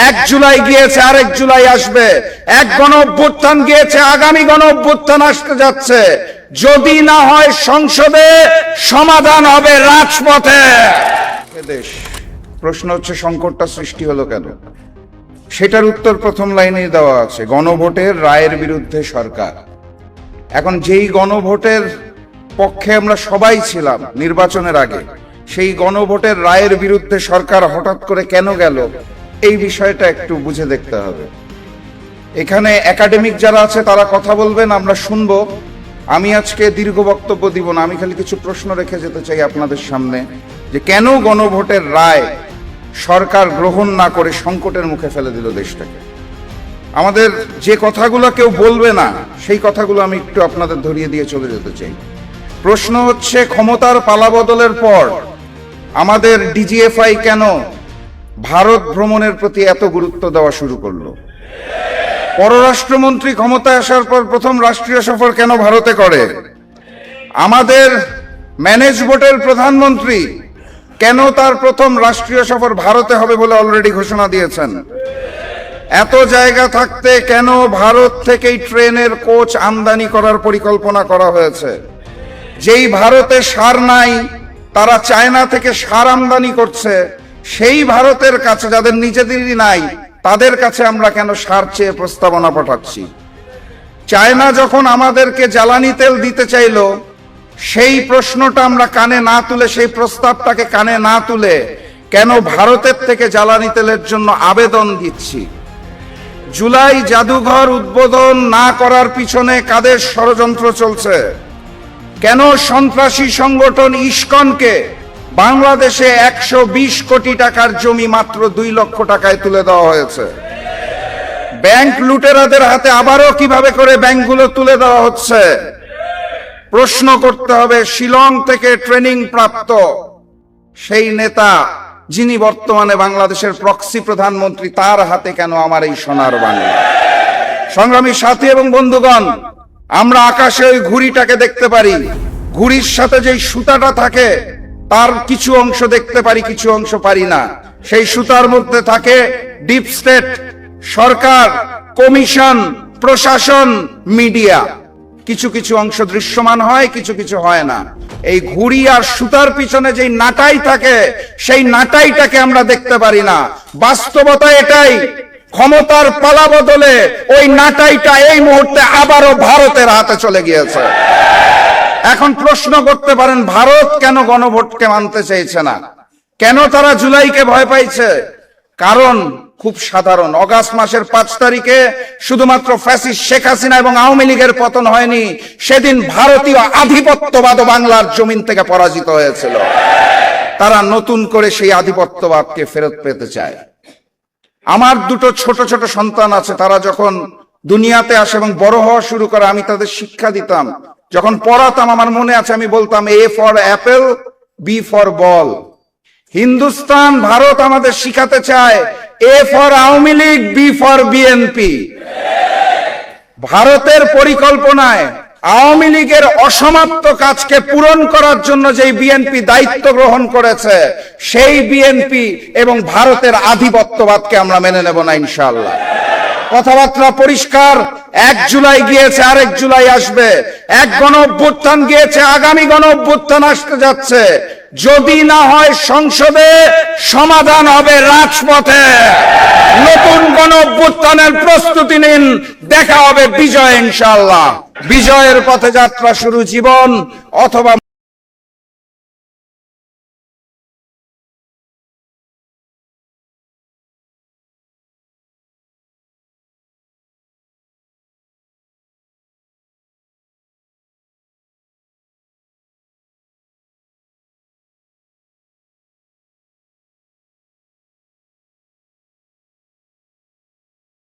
1 জুলাই গিয়েছে, আরেক জুলাই আসবে। এক গণ অভ্যুত্থান গিয়েছে, আগামী গণ অভ্যুত্থান আসতে যাচ্ছে। যদি না হয় সংসদে, সমাধান হবে রাজপথে। দেশ প্রশ্ন হচ্ছে সংকটটা সৃষ্টি হলো কেন? সেটার উত্তর প্রথম লাইনেই দেওয়া আছে, গণভোটের রায়ের বিরুদ্ধে সরকার। এখন যেই গণভোটের পক্ষে আমরা সবাই ছিলাম নির্বাচনের আগে, সেই গণভোটের রায়ের বিরুদ্ধে সরকার হঠাৎ করে কেন গেল, এই বিষয়টা একটু বুঝে দেখতে হবে। এখানে একাডেমিক যারা আছে তারা কথা বলবেন, আমরা শুনবো। আমি আজকে দীর্ঘ বক্তব্য দিব না, আমি খালি কিছু প্রশ্ন রেখে যেতে চাই আপনাদের সামনে, যে কেন গণভোটের রায় সরকার গ্রহণ না করে সংকটের মুখে ফেলে দিল দেশটাকে। আমাদের যে কথাগুলো কেউ বলবে না, সেই কথাগুলো আমি একটু আপনাদের ধরিয়ে দিয়ে চলে যেতে চাই। প্রশ্ন হচ্ছে, ক্ষমতার পালাবদলের পর আমাদের ডিজিএফআই কেন ভারত ভ্রমণের প্রতি এত গুরুত্ব দেওয়া শুরু করলো? পররাষ্ট্রমন্ত্রী ক্ষমতায় আসার পর প্রথম রাষ্ট্রীয় সফর কেন ভারতে করে? আমাদের ম্যানেজ বোর্ডের প্রধানমন্ত্রী কেন তার প্রথম রাষ্ট্রীয় সফর ভারতে হবে বলে অলরেডি ঘোষণা দিয়েছেন? এত জায়গা থাকতে কেন ভারত থেকেই ট্রেনের কোচ আমদানি করার পরিকল্পনা করা হয়েছে? যেই ভারতে সার নাই, তারা চায়না থেকে সার আমদানি করছে। সেই ভারতের কাছে, যাদের নিজেদেরই নাই, তাদের কাছে আমরা কেন সার চেয়ে প্রস্তাবনা পাঠাচ্ছি? চায়না যখন আমাদেরকে জ্বালানি তেল দিতে চাইলো, সেই প্রশ্নটা আমরা কানে না তুলে, সেই প্রস্তাবটাকে কানে না তুলে কেন ভারতের থেকে জ্বালানি তেলের জন্য আবেদন দিচ্ছি? জুলাই জাদুঘর উদ্বোধন না করার পিছনে কাদের ষড়যন্ত্র চলছে? কেন সন্ত্রাসী সংগঠন ইসকনকে বাংলাদেশে 120 কোটি টাকার জমি মাত্র 2 লক্ষ টাকায় তুলে দেওয়া হয়েছে? ব্যাংক লুটেরাদের হাতে আবারও কিভাবে করে ব্যাংকগুলো তুলে দেওয়া হচ্ছে? প্রশ্ন করতে হবে, শিলং থেকে ট্রেনিং প্রাপ্ত সেই নেতা, যিনি বর্তমানে বাংলাদেশের প্রক্সি প্রধানমন্ত্রী, তার হাতে কেন আমার এই সোনার বাংলা? সংগ্রামী সাথী এবং বন্ধুগণ, আমরা আকাশে ওই ঘুড়িটাকে দেখতে পারি, ঘুড়ির সাথে যেই সুতাটা থাকে তার কিছু অংশ দেখতে পারি, কিছু অংশ পারি না। সেই সুতার মধ্যে থাকে ডিপ স্টেট, সরকার, কমিশন, প্রশাসন, মিডিয়া। কিছু কিছু অংশ দৃশ্যমান হয়, কিছু কিছু হয় না। এই ঘুড়ি আর সুতার পিছনে যেই নাটাই থাকে, সেই নাটাইটাকে আমরা দেখতে পারি না। বাস্তবতা এটাই, ক্ষমতার পালা বদলে ওই নাটাইটা এই মুহূর্তে আবারও ভারতের হাতে চলে গিয়েছে। এখন প্রশ্ন করতে পারেন, ভারত কেন গণভোটকে মানতে চাইছে না? কেন তারা জুলাইকে ভয় পাইছে? কারণ খুব সাধারণ। অগাস্ট মাসের 5 তারিখে শুধুমাত্র ফ্যাসিস্ট শেখ হাসিনা এবং আওয়ামী লীগের পতন হয়নি, সেদিন ভারতীয় আধিপত্যবাদ বাংলার জমিন থেকে পরাজিত হয়েছিল। তারা নতুন করে সেই আধিপত্যবাদকে ফেরত পেতে চায়। আমার 2 ছোট ছোট সন্তান আছে, তারা যখন দুনিয়াতে আসে এবং বড় হওয়া শুরু করে, আমি তাদের শিক্ষা দিতাম। যখন পড়াতাম, আমার মনে আছে, আমি বলতাম A for Apple, B for ball. Hindustan, Bharat আমাদের শিখাতে চায় A for Awami League, B for BNP. ভারতের পরিকল্পনায় আওয়ামী লীগের অসমাপ্ত কাজকে পূরণ করার জন্য যেই বিএনপি দায়িত্ব গ্রহণ করেছে, সেই বিএনপি এবং ভারতের আধিপত্যবাদকে আমরা মেনে নেব না ইনশাআল্লাহ। কথাবার্তা পরিষ্কার। 1 জুলাই গিয়েছে, আরেক জুলাই আসবে। এক গণ অভ্যুত্থান গিয়েছে, আগামী গণ অভ্যুত্থান আসতে যাচ্ছে। যদি না হয় সংসদে, সমাধান হবে রাজপথে। নতুন গণ অভ্যুত্থানের প্রস্তুতি নিন, দেখা হবে বিজয় ইনশাআল্লাহ। বিজয়ের পথে যাত্রা শুরু, জীবন অথবা